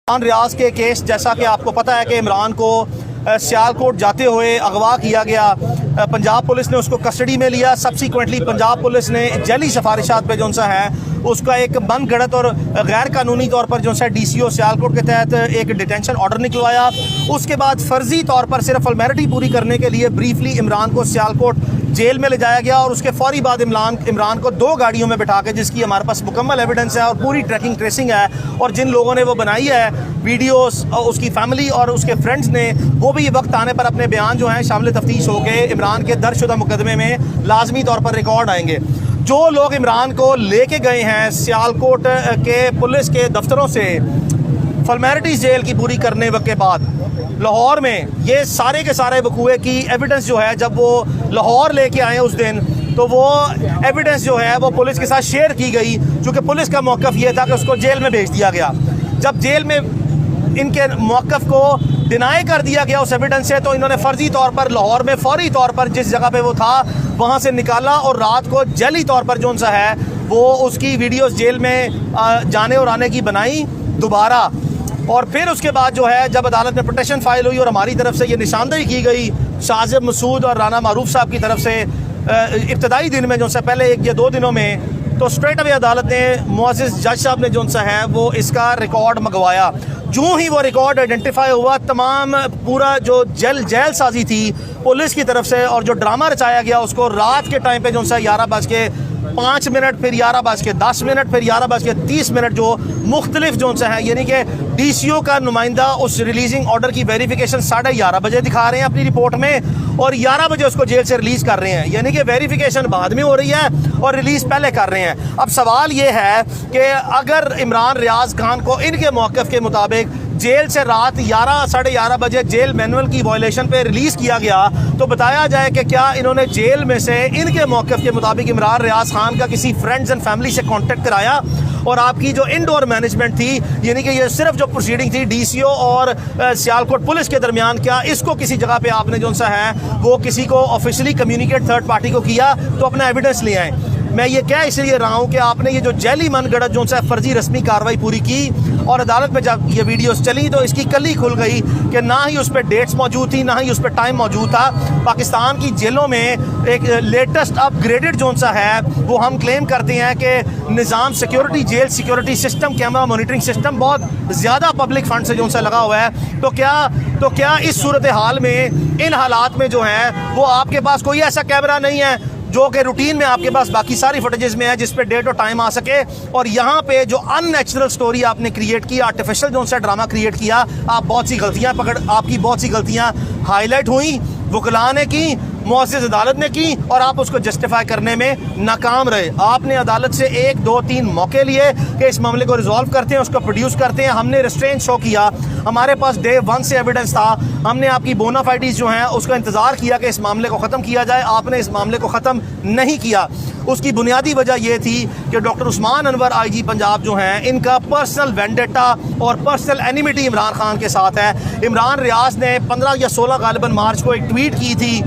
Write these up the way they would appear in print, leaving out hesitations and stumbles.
इमरान रियाज के केस, जैसा कि आपको पता है कि इमरान को सियालकोट जाते हुए अगवा किया गया। पंजाब पुलिस ने उसको कस्टडी में लिया। सब्सिक्वेंटली पंजाब पुलिस ने जैली सिफारिशात पे जो सा है उसका एक मन गढ़त और गैर कानूनी तौर पर जो सा DCO सियालकोट के तहत एक डिटेंशन ऑर्डर निकलवाया। उसके बाद फर्जी तौर पर सिर्फ फॉर्मेलिटी पूरी करने के लिए ब्रीफली इमरान को सियालकोट जेल में ले जाया गया और उसके फौरी बाद इमरान को 2 गाड़ियों में बिठा के, जिसकी हमारे पास मुकम्मल एविडेंस है और पूरी ट्रैकिंग ट्रेसिंग है, और जिन लोगों ने वो बनाई है वीडियोस, उसकी फैमिली और उसके फ्रेंड्स ने, वो भी वक्त आने पर अपने बयान जो हैं शामिल तफ्तीश हो गए इमरान के दर्जशुदा मुकदमे में लाजमी तौर पर रिकॉर्ड आएंगे। जो लोग इमरान को लेके गए हैं सियालकोट के पुलिस के दफ्तरों से फॉर्मेलिटीज़ जेल की पूरी करने के बाद लाहौर में, ये सारे के सारे वकूए की एविडेंस जो है, जब वो लाहौर लेके आए उस दिन, तो वो एविडेंस जो है वो पुलिस के साथ शेयर की गई, क्योंकि पुलिस का मौक़िफ़ ये था कि उसको जेल में भेज दिया गया। जब जेल में इनके मौक़िफ़ को डिनाई कर दिया गया उस एविडेंस से, तो इन्होंने फ़र्जी तौर पर लाहौर में फौरी तौर पर जिस जगह पे वो था वहाँ से निकाला और रात को जैली तौर पर जो सा है वो उसकी वीडियोस जेल में जाने और आने की बनाई दोबारा। और फिर उसके बाद जो है जब अदालत में पिटीशन फाइल हुई और हमारी तरफ से ये निशानदेही की गई शाजिब मसूद और राना मारूफ साहब की तरफ से इब्तदाई दिन में जो सा पहले 1 या 2 दिनों में, तो स्ट्रेट अवे अदालत ने मुअज़्ज़िज़ जज साहब ने जो सा है वो इसका रिकॉर्ड मंगवाया। जो ही वो रिकॉर्ड आइडेंटिफाई हुआ, तमाम पूरा जो जेल साजी थी पुलिस की तरफ से और जो ड्रामा रचाया गया उसको रात के टाइम पे जो सा 11:05 फिर 11:10 फिर 11:30 जो मुख्तलिफ जो सा है, यानी कि DCO का नुमाइंदा उस रिलीजिंग ऑर्डर की वेरिफिकेशन 11:30 बजे दिखा रहे हैं अपनी रिपोर्ट में और 11 बजे उसको जेल से रिलीज़ कर रहे हैं, यानी कि वेरिफिकेशन बाद में हो रही है और रिलीज़ पहले कर रहे हैं। अब सवाल ये है कि अगर इमरान रियाज खान को इनके मौक़िफ़ के मुताबिक जेल से रात 11-11:30 बजे जेल मैनुअल की वायलेशन पे रिलीज़ किया गया, तो बताया जाए कि क्या इन्होंने जेल में से इनके मौक़िफ़ के मुताबिक इमरान रियाज खान का किसी फ्रेंड्स एंड फैमिली से कांटेक्ट कराया, और आपकी जो इनडोर मैनेजमेंट थी, यानी कि ये सिर्फ जो प्रोसीडिंग थी DCO और सियालकोट पुलिस के दरमियान, क्या इसको किसी जगह पे आपने जो सा है वो किसी को ऑफिशियली कम्युनिकेट थर्ड पार्टी को किया, तो अपना एविडेंस ले आए। मैं ये कह इसलिए रहा हूँ कि आपने ये जो जैली मन गढ़त जो सा फर्जी रस्मी कार्रवाई पूरी की और अदालत में जब ये वीडियोस चली तो इसकी कली खुल गई कि ना ही उस पर डेट्स मौजूद थी, ना ही उस पर टाइम मौजूद था। पाकिस्तान की जेलों में एक लेटेस्ट अपग्रेडेड जो सा है वो हम क्लेम करते हैं कि Nizam security, jail security system, camera monitoring system बहुत ज़्यादा पब्लिक फंड से जो सा लगा हुआ है। तो क्या इस सूरत हाल में, इन हालात में जो है वो आपके पास कोई ऐसा कैमरा नहीं है जो कि रूटीन में आपके पास बाकी सारी फुटेजेस में है जिस पे डेट और टाइम आ सके, और यहाँ पे जो अननेचुरल स्टोरी आपने क्रिएट की, आर्टिफिशियल जो सा ड्रामा क्रिएट किया, आपकी बहुत सी गलतियाँ हाईलाइट हुई, वकला ने की, मुअज़्ज़िज़ अदालत ने की, और आप उसको जस्टिफाई करने में नाकाम रहे। आपने अदालत से 1, 2, 3 मौके लिए कि इस मामले को रिजॉल्व करते हैं, उसको प्रोड्यूस करते हैं। हमने रिस्ट्रेंट शो किया, हमारे पास डे 1 से एविडेंस था, हमने आपकी बोनाफाइडीज जो हैं उसका इंतज़ार किया कि इस मामले को ख़त्म किया जाए। आपने इस मामले को ख़त्म नहीं किया। उसकी बुनियादी वजह यह थी कि डॉक्टर उस्मान अनवर IG पंजाब जो हैं, इनका पर्सनल वेंडेटा और पर्सनल एनिमिटी इमरान खान के साथ है। इमरान रियाज ने 15 या 16 गालिबन मार्च को एक ट्वीट की थी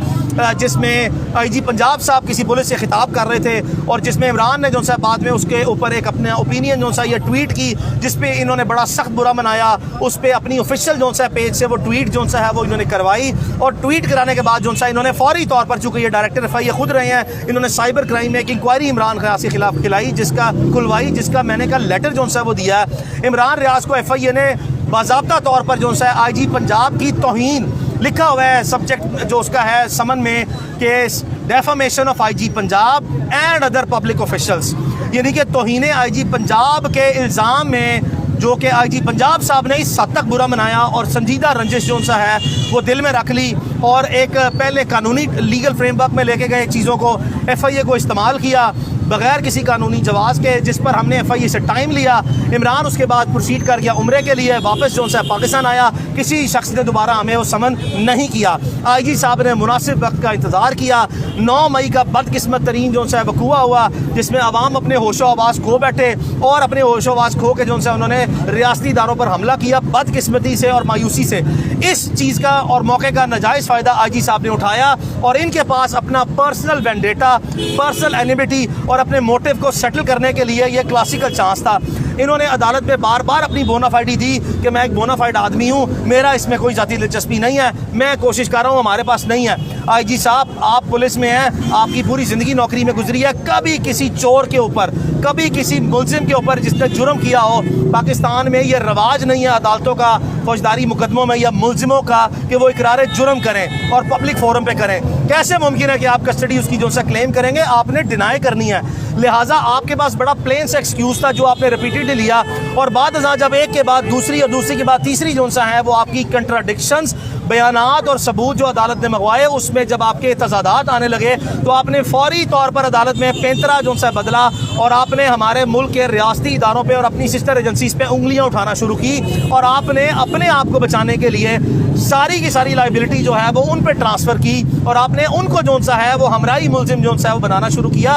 जिसमें IG पंजाब साहब किसी पुलिस से खिताब कर रहे थे और जिसमें इमरान ने जो सा बाद में उसके ऊपर एक अपना ओपिनियन जो सा ये ट्वीट की, जिसपे इन्होंने बड़ा सख्त बुरा मनाया। उस पर अपनी ऑफिशियल जो सा पेज से वो ट्वीट जो सा है वो इन्होंने करवाई, और ट्वीट कराने के बाद जो सा इन्होंने फौरी तौर पर, चूँकि ये डायरेक्टर FI खुद रहे हैं, इन्होंने साइबर क्राइम में एक इंक्वायरी इमरान खान के खिलाफ खुलवाई, जिसका मैंने का लेटर जो सा वो दिया है। इमरान रियाज को FI ने बाज़ाब्ता तौर पर जो सा IG पंजाब की तौहीन लिखा हुआ है, सब्जेक्ट जो उसका है समन में, case defamation of IG Punjab and other public officials, यानी कि तौहीन IG पंजाब के इल्ज़ाम में जो कि IG पंजाब साहब ने इस हद तक बुरा मनाया और संजीदा रंजिश जो सा है वो दिल में रख ली और एक पहले कानूनी लीगल फ्रेमवर्क में लेके गए चीज़ों को, FIA को इस्तेमाल किया बग़ैर किसी कानूनी जवाज़ के, जिस पर हमने FIA से टाइम लिया। इमरान उसके बाद प्रोसीड कर गया उम्रे के लिए, वापस जो सा पाकिस्तान आया, किसी शख्स ने दोबारा हमें वो समन नहीं किया। IG साहब ने मुनासिब वक्त का इंतज़ार किया। 9 मई का बदकिस्मत तरीन जो सा वकूआ हुआ, जिसमें अवाम अपने होशो आवाज़ खो बैठे और अपने होशो आवाज़ खो के जो सा उन्होंने रियासती इदारों पर हमला किया, बदकिस्मती से और मायूसी से। इस चीज़ का और मौके का नाजायज़ फ़ायदा IG साहब ने उठाया और इनके पास अपना पर्सनल वेंडेटा, पर्सनल एनिमिटी और अपने मोटिव को सेटल करने के लिए यह क्लासिकल चांस था। इन्होंने अदालत में बार बार अपनी बोनाफाइडी दी कि मैं एक बोनाफाइड आदमी हूँ, मेरा इसमें कोई जाती दिलचस्पी नहीं है, मैं कोशिश कर रहा हूँ, हमारे पास नहीं है। आईजी साहब, आप पुलिस में हैं, आपकी पूरी ज़िंदगी नौकरी में गुजरी है, कभी किसी चोर के ऊपर, कभी किसी मुलजिम के ऊपर जिसने जुर्म किया हो, पाकिस्तान में ये रवाज नहीं है अदालतों का, फौजदारी मुकदमों में या मुलजिमों का, कि वो इकरार जुर्म करें और पब्लिक फोरम पे करें। कैसे मुमकिन है कि आप कस्टडी उसकी जो सा क्लेम करेंगे? आपने डिनाई करनी है। लिहाजा आपके पास बड़ा प्लेन सा एक्सक्यूज़ था जो आपने रिपीटेडली लिया, और बाद जब एक के बाद दूसरी और दूसरी के बाद तीसरी जो सा है वो आपकी कंट्राडिक्शंस, बयानात और सबूत जो अदालत ने मंगवाए, उसमें जब आपके तजादात आने लगे तो आपने फौरी तौर पर अदालत में पैंतरा जो सा बदला और आपने हमारे मुल्क के रियासती इदारों पे और अपनी सिस्टर एजेंसीज पे उंगलियां उठाना शुरू की, और आपने अपने आप को बचाने के लिए सारी की सारी लाइबिलिटी जो है वो उन पे ट्रांसफ़र की, और आपने उनको जो सा है वो हमराई मुलजिम जो सा है वो बनाना शुरू किया।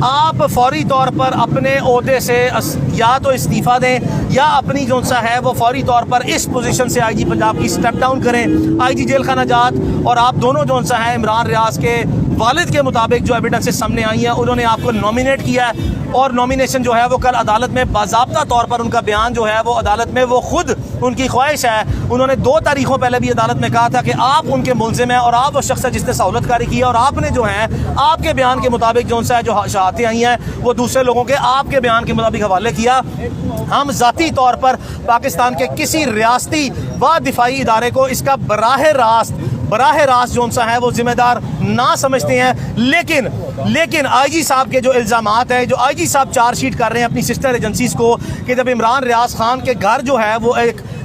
आप फौरी तौर पर अपने ओहदे से या तो इस्तीफ़ा दें या अपनी जो सा है वो फौरी तौर पर इस पोजीशन से आईजी पंजाब की स्टेप डाउन करें। आईजी जेल खाना जात और आप दोनों जो सा है इमरान रियाज के वालिद के मुताबिक जो एविडेंसेस सामने आई हैं, उन्होंने आपको नॉमिनेट किया है, और नॉमिनेशन जो है वो कल अदालत में बाज़ाब्ता तौर पर उनका बयान जो है वो अदालत में, वो खुद उनकी ख्वाहिश है, उन्होंने 2 तारीखों पहले भी अदालत में कहा था कि आप उनके मुलजिम हैं और आप वो शख्स है जिसने सहूलतकारी की है, और आपने जो है आपके बयान के मुताबिक जो सा है जो शहादतें आई हैं वो दूसरे लोगों के आपके बयान के मुताबिक हवाले किया। हम ज़ाती तौर पर पाकिस्तान के किसी रियासती व दिफाई इदारे को इसका बराह रास्त जो सा है वो जिम्मेदार ना समझते हैं, लेकिन आईजी साहब के जो इल्ज़ामात हैं, जो आईजी साहब चार्जशीट कर रहे हैं अपनी सिस्टर एजेंसीज़ को, कि जब इमरान रियाज खान के घर जो है वो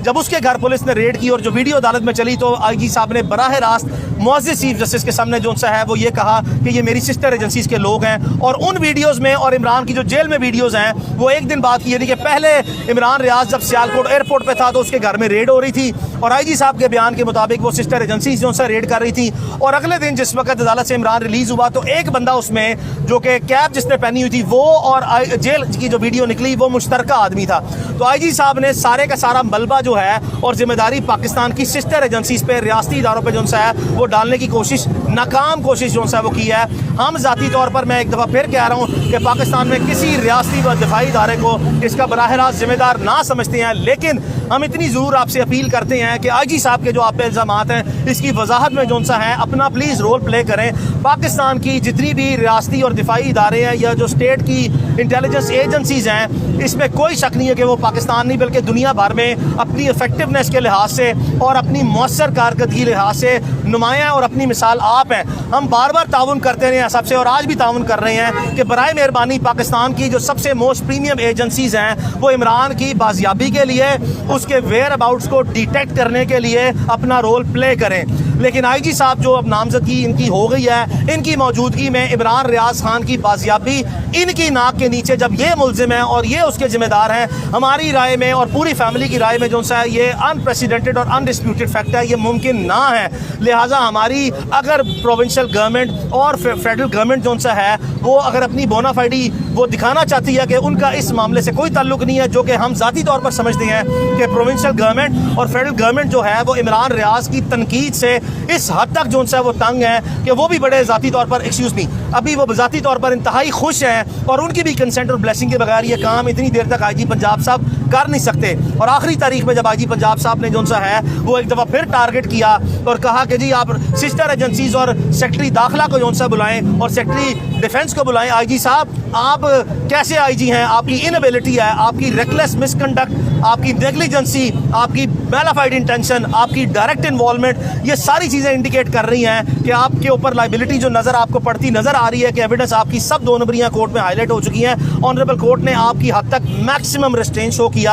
जब उसके घर पुलिस ने रेड की और जो वीडियो अदालत में चली, तो आईजी साहब ने बराह रास्त मुअज़्ज़िज़ चीफ जस्टिस के सामने जो सा है वो ये कहा कि ये मेरी सिस्टर एजेंसीज़ के लोग हैं, और उन वीडियोज़ में और इमरान की जो जेल में वीडियोज़ हैं वो एक दिन बाद की, यानी कि पहले इमरान रियाज जब सियालकोट एयरपोर्ट पर था तो उसके घर में रेड हो रही थी, और आईजी साहब के बयान के मुताबिक वो सिस्टर एजेंसीज़ जो सा रेड कर रही थी, और अगले दिन जिस वक्त अदालत से इमरान रिलीज़ हुआ तो एक बंदा उसमें जो कि कैब जिसने पहनी हुई थी वो और जेल की जो वीडियो निकली वो मुश्तरका आदमी था। तो आईजी साहब ने सारे का सारा मलबा जो है और जिम्मेदारी पाकिस्तान की सिस्टर एजेंसीज पे, रियासती इदारों पे जो सा है वो डालने की कोशिश, नाकाम कोशिश जो सा है वो की है। हम ज़ाती तौर पर मैं एक दफ़ा फिर कह रहा हूँ कि पाकिस्तान में किसी रियासती व दिफाई इदारे को इसका बराह रास्त जिम्मेदार ना समझते हैं, लेकिन हम इतनी ज़रूर आपसे अपील करते हैं कि आईजी साहब के जो आप पे इल्ज़ामात हैं इसकी वजाहत में जो सा है अपना प्लीज़ रोल प्ले करें। पाकिस्तान की जितनी भी रियासती और दिफाई इदारे हैं या जो स्टेट की इंटेलिजेंस एजेंसीज़ हैं, इसमें कोई शक नहीं है कि वो पाकिस्तान नहीं बल्कि दुनिया भर में अपनी इफेक्टिवनेस के लिहाज से और अपनी मौसर कारकर्दगी लिहाज से नुमायाँ और अपनी मिसाल आप हैं। हम बार बार ताउन करते रहे हैं सबसे, और आज भी ताउन कर रहे हैं कि बराए मेहरबानी पाकिस्तान की जो सबसे मोस्ट प्रीमियम एजेंसीज़ हैं वो इमरान की बाजियाबी के लिए, उसके वेयर अबाउट्स को डिटेक्ट करने के लिए अपना रोल प्ले करें। लेकिन आईजी साहब जो अब नामजदगी इनकी हो गई है, इनकी मौजूदगी में इमरान रियाज खान की बाजियाबी इनकी नाक के नीचे जब ये मुलजिम हैं और ये उसके जिम्मेदार हैं, हमारी राय में और पूरी फैमिली की राय में जो सा है ये अनप्रेसिडेंटेड और अनडिस्प्यूटेड फैक्ट है, ये मुमकिन ना है। लिहाजा हमारी अगर प्रोविंशियल गवर्नमेंट और फेडरल गवर्नमेंट जो सा है वो अगर अपनी बोनाफाइडी वो दिखाना चाहती है कि उनका इस मामले से कोई ताल्लुक नहीं है, जो कि हम ज़ाती तौर पर समझते हैं कि प्रोविंशियल गवर्नमेंट और फेडरल गवर्नमेंट जो है वो इमरान रियाज की तनकीद से इस हद तक जो सा है वो तंग है कि वो भी बड़े ज़ाती तौर पर अभी वो ज़ाती तौर पर इंतहाई खुश हैं, और उनकी भी कंसेंट और ब्लेसिंग के बगैर ये काम इतनी देर तक आईजी पंजाब साहब कर नहीं सकते। और आखिरी तारीख में जब आईजी पंजाब साहब ने जो सा है वो एक दफ़ा फिर टारगेट किया और कहा कि जी आप सिस्टर एजेंसीज और सेक्रेटरी दाखिला को जो सा बुलाएं और सेक्रेटरी डिफेंस को बुलाएं। आईजी साहब आप कैसे आईजी हैं? आपकी इनएबिलिटी है, आपकी रेकलेस मिसकंडक्ट, आपकी नेग्लिजेंसी, आपकी मेलाफाइड इंटेंशन, आपकी डायरेक्ट इन्वॉल्वमेंट, ये सारी चीज़ें इंडिकेट कर रही हैं कि आपके ऊपर लाइबिलिटी जो आपको पड़ती नज़र आ रही है कि एविडेंस आपकी सब 2 नंबरियाँ कोर्ट में हाईलाइट हो चुकी हैं। ऑनरेबल कोर्ट ने आपकी हद तक मैक्सिमम रिस्ट्रेन शो किया।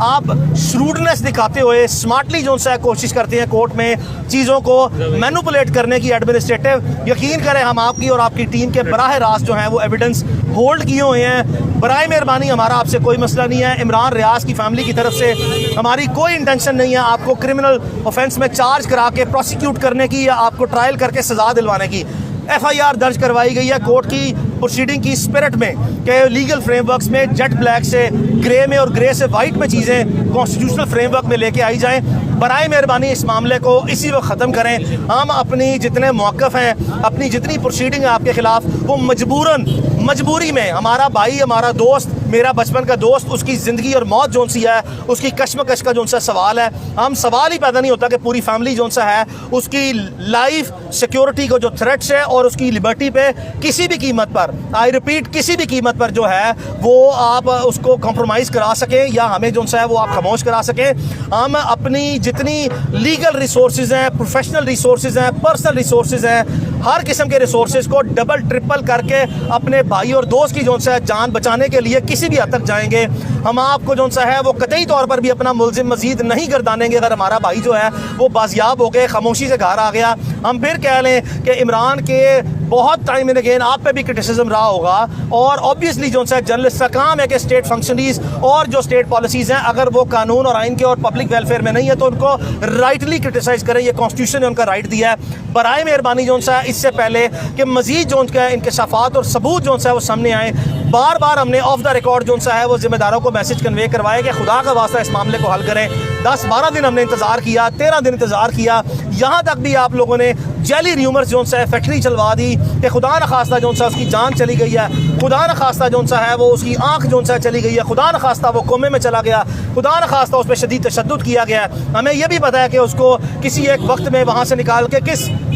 आप श्रूडनेस दिखाते हुए स्मार्टली जो सा कोशिश करते हैं कोर्ट में चीज़ों को मैनिपुलेट करने की एडमिनिस्ट्रेटिव। यकीन करें हम आपकी और आपकी टीम के बराह रास्त जो हैं वो एविडेंस होल्ड किए हुए हैं। बराए मेहरबानी हमारा आपसे कोई मसला नहीं है, इमरान रियाज की फैमिली की तरफ से हमारी कोई इंटेंशन नहीं है आपको क्रिमिनल ऑफेंस में चार्ज करा के प्रोसिक्यूट करने की या आपको ट्रायल करके सजा दिलवाने की। FIR दर्ज करवाई गई है कोर्ट की प्रोसीडिंग की स्पिरिट में कि लीगल फ्रेमवर्क्स में जेट ब्लैक से ग्रे में और ग्रे से वाइट में चीज़ें कॉन्स्टिट्यूशनल फ्रेमवर्क में लेके आई जाएं। बराए मेहरबानी इस मामले को इसी वक्त ख़त्म करें। हम अपनी जितने मौक़िफ़ हैं, अपनी जितनी प्रोसीडिंग है आपके ख़िलाफ़, वो मजबूरी में हमारा भाई, हमारा दोस्त, मेरा बचपन का दोस्त, उसकी ज़िंदगी और मौत जोन सी है, उसकी कश्मकश का जोन सा सवाल है। हम सवाल ही पैदा नहीं होता कि पूरी फैमिली जोन सा है उसकी लाइफ सिक्योरिटी को जो थ्रेट्स है और उसकी लिबर्टी पे किसी भी कीमत पर, आई रिपीट, किसी भी कीमत पर जो है वो आप उसको कॉम्प्रोमाइज़ करा सकें या हमें जो है वो आप खामोश करा सकें। हम अपनी जितनी लीगल रिसोर्सेज हैं, प्रोफेशनल रिसोर्सेज हैं, पर्सनल रिसोर्सेज हैं, हर किस्म के रिसोर्सेज को डबल ट्रिपल करके अपने भाई और दोस्त की जो सा जान बचाने के लिए किसी भी हद तक जाएंगे। हम आपको जो सा है वो कतई तौर पर भी अपना मुलजिम मजीद नहीं गर्दानेंगे। अगर हमारा भाई जो है वो बाजियाब हो गए, खामोशी से घर आ गया, हम फिर कह लें कि इमरान के बहुत टाइम एंड अगेन आप पे भी क्रिटिसिज्म रहा होगा, और ऑब्वियसली जो सा जर्नलिस्ट का काम है कि स्टेट फंक्शनरीज और जो स्टेट पॉलिसीज़ हैं अगर वो कानून और आइन के और पब्लिक वेलफेयर में नहीं है तो उनको राइटली क्रिटिसाइज़ करें। ये कॉन्स्टिट्यूशन ने उनका राइट दिया है। बराए मेहरबानी जो सा इससे पहले कि मजीद जो उनका इंकशाफात और सबूत जो सा है वो सामने आए, बार बार हमने ऑफ द रिकॉर्ड जो सा है वो जिम्मेदारों को मैसेज कन्वे करवाया कि खुदा का वास्ता इस मामले को हल करें। 10-12 दिन हमने इंतज़ार किया, 13 दिन इंतज़ार किया, यहाँ तक भी आप लोगों ने जैली र्यूमर्स जो सा है फैक्ट्री चलवा दी कि खुदा न खास्ता जो सा उसकी जान चली गई है, खुदा न खास्ता जो सा है वो उसकी आँख जो सा चली गई है, खुदा न खास्ता वो कोमे में चला गया, खुदा न खास्ता उस पर शदीद तशद्दुद किया गया। हमें यह भी पता है कि उसको किसी एक वक्त में वहाँ से निकाल के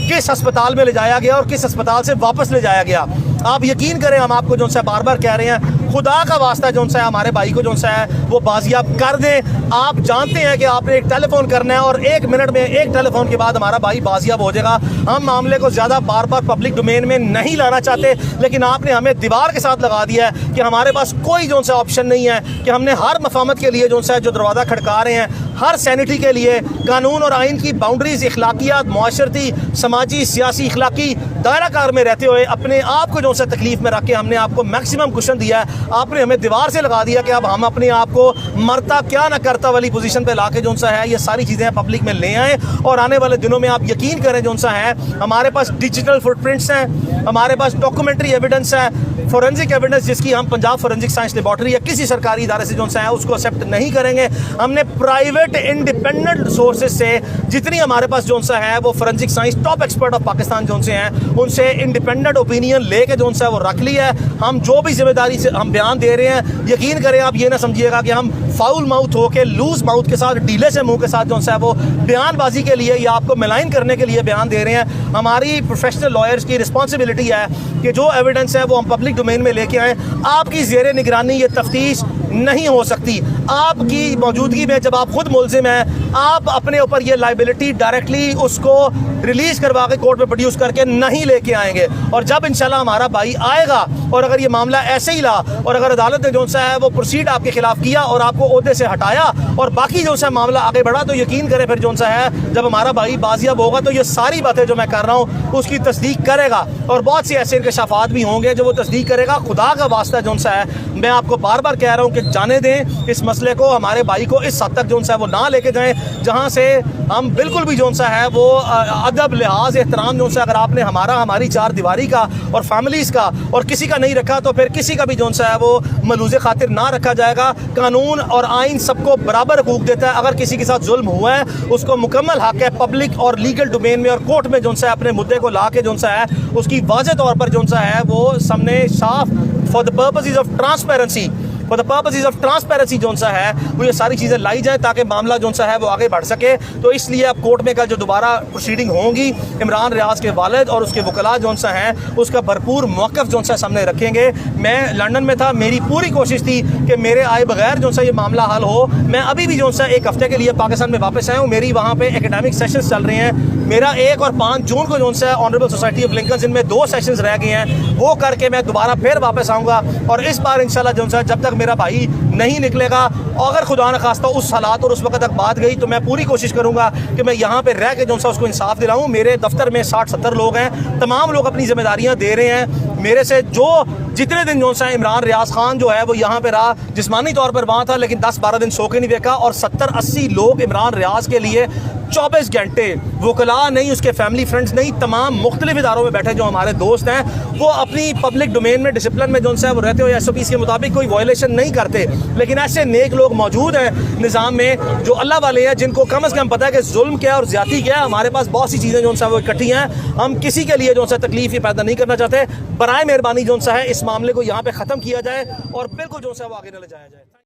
किस अस्पताल में ले जाया गया और किस अस्पताल से वापस ले जाया गया। आप यकीन करें, हम आपको जो सा बार बार कह रहे हैं, खुदा का वास्ता जो सा है हमारे भाई को जो सा है वो बाजियाब कर दें। आप जानते हैं कि आपने एक टेलीफोन करना है और 1 मिनट में, एक टेलीफोन के बाद हमारा भाई बाजियाब हो जाएगा। हम मामले को ज़्यादा बार बार पब्लिक डोमेन में नहीं लाना चाहते, लेकिन आपने हमें दीवार के साथ लगा दिया है कि हमारे पास कोई जो सा ऑप्शन नहीं है कि हमने हर मफामत के लिए जो सा जो दरवाज़ा खड़का रहे हैं, हर सैनिटी के लिए कानून और आइन की बाउंड्रीज, इखलाकियात, माशरती, समाजी, सियासी, इखलाकी दायरा कार में रहते हुए अपने आप को जो सा तकलीफ में रख के हमने आपको मैक्सिमम कुशन दिया है। आपने हमें दीवार से लगा दिया कि अब हम अपने आप को मरता क्या ना करता वाली पोजीशन पे लाके जो सा है ये सारी चीज़ें पब्लिक में ले आएँ। और आने वाले दिनों में आप यकीन करें जो सा है हमारे पास डिजिटल फुटप्रिंट्स हैं, हमारे पास डॉक्यूमेंट्री एविडेंस है, फोरेंसिक एविडेंस जिसकी हम पंजाब फोरेंसिक साइंस लेबॉर्ट्री या किसी सरकारी इदारे से जो सा है उसको एक्सेप्ट नहीं करेंगे। हमने प्राइवेट इंडिपेंडेंट सोर्सेज से जितनी हमारे पास जो सा है वो forensic science top expert of Pakistan जो से हैं उनसे इंडिपेंडेंट ओपिनियन लेके जो सा है वो रख लिया है। हम जो भी जिम्मेदारी से हम बयान दे रहे हैं, यकीन करें आप ये ना समझिएगा कि हम फाउल माउथ होके, लूज माउथ के साथ, ढीले से मुंह के साथ जो सा है वो बयानबाजी के लिए या आपको मिलाइन करने के लिए बयान दे रहे हैं। हमारी प्रोफेशनल लॉयर्स की रिस्पॉन्सिबिलिटी है कि जो एविडेंस है वो हम पब्लिक डोमेन में लेके आएँ। आपकी ज़ेरे निगरानी ये तफ्तीश नहीं हो सकती। आपकी मौजूदगी में जब आप खुद मुलजिम हैं, आप अपने ऊपर ये लाइबिलिटी डायरेक्टली उसको रिलीज़ करवा के कोर्ट में प्रोड्यूस करके नहीं लेके आएंगे। और जब इंशाल्लाह हमारा भाई आएगा और अगर ये मामला ऐसे ही रहा और अगर अदालत ने जो सा है वो प्रोसीड आपके खिलाफ किया और आपको ओहदे से हटाया और बाकी जो सा मामला आगे बढ़ा, तो यकीन करें फिर जो सा है जब हमारा भाई बाजियाब होगा तो ये सारी बातें जो मैं कर रहा हूँ उसकी तस्दीक करेगा। और बहुत सी ऐसे इंकशाफात भी होंगे जो वो तस्दीक करेगा। खुदा का वास्ता जो सा है मैं आपको बार बार कह रहा हूँ कि जाने दें इस मसले को, हमारे भाई को इस हद तक जो सा है वो ना लेके जाएँ जहाँ से हम बिल्कुल भी जो सा है वो अदब, लिहाज, एहतराम जो सा अगर आपने हमारी चार दीवारी का और फैमिलीज़ का और किसी का नहीं रखा तो फिर किसी का भी जो सा है वो मलूज़े खातिर ना रखा जाएगा। कानून और आइन सबको बराबर हकूक़ देता है। अगर किसी के साथ जुल्म हुआ है उसको मुकम्मल हक है पब्लिक और लीगल डोमेन में और कोर्ट में जो सा है अपने मुद्दे को ला के जो सा है उसकी वाज़ेह तौर पर जो सा है वो सामने साफ for the purposes of transparency जो सा है वो ये सारी चीज़ें लाई जाए ताकि मामला जो सा है वो आगे बढ़ सके। तो इसलिए अब कोर्ट में कल जो दोबारा प्रोसीडिंग होंगी इमरान रियाज के वालिद और उसके वकला जो सा हैं उसका भरपूर मौक़िफ़ जो सा सामने रखेंगे। मैं लंदन में था, मेरी पूरी कोशिश थी कि मेरे आए बगैर जो सा ये मामला हल हो। मैं अभी भी जो सा 1 हफ़्ते के लिए पाकिस्तान में वापस आया हूँ। मेरी वहाँ पर एकेडमिक सेशंस चल रहे हैं। मेरा 1 और 5 जून को जो सा ऑनरेबल सोसाइटी ऑफ लिंकन जिनमें 2 सेशंस रह गए हैं वो करके मैं दोबारा फिर वापस आऊँगा। और इस बार इंशाल्लाह जो सा जब तक मेरा भाई नहीं निकलेगा, अगर खुदा न खास्ता उस हालात और उस वक्त तक बात गई तो मैं पूरी कोशिश करूंगा कि मैं यहाँ पे रह के जो सा उसको इंसाफ दिलाऊं। मेरे दफ्तर में 60-70 लोग हैं, तमाम लोग अपनी जिम्मेदारियाँ दे रहे हैं। मेरे से जो जितने दिन जो सा इमरान रियाज खान जो है वो यहाँ पे रहा, जिस्मानी तौर पर वहाँ था लेकिन 10-12 दिन सो के नहीं देखा। और 70-80 लोग इमरान रियाज के लिए 24 घंटे, वकला नहीं, उसके फैमिली फ्रेंड्स नहीं, तमाम मुख्तलिफ इदारों में बैठे जो हमारे दोस्त हैं वो अपनी पब्लिक डोमेन में डिसिप्लिन में जो सा वो रहते हुए SOPs के मुताबिक कोई वायलेशन नहीं करते। लेकिन ऐसे नेक लोग मौजूद हैं निज़ाम में जो अल्लाह वाले हैं, जिनको कम से कम पता है कि जुल्म क्या है और ज़्यादती क्या है। हमारे पास बहुत सी चीज़ें जो सा वो इकट्ठी हैं, हम किसी के लिए जो सा तकलीफ ही पैदा नहीं करना चाहते। बराए मेहरबानी जो सा है इस मामले को यहाँ पे ख़त्म किया जाए और बिल्कुल जो सा वो आगे न ले जाया जाए।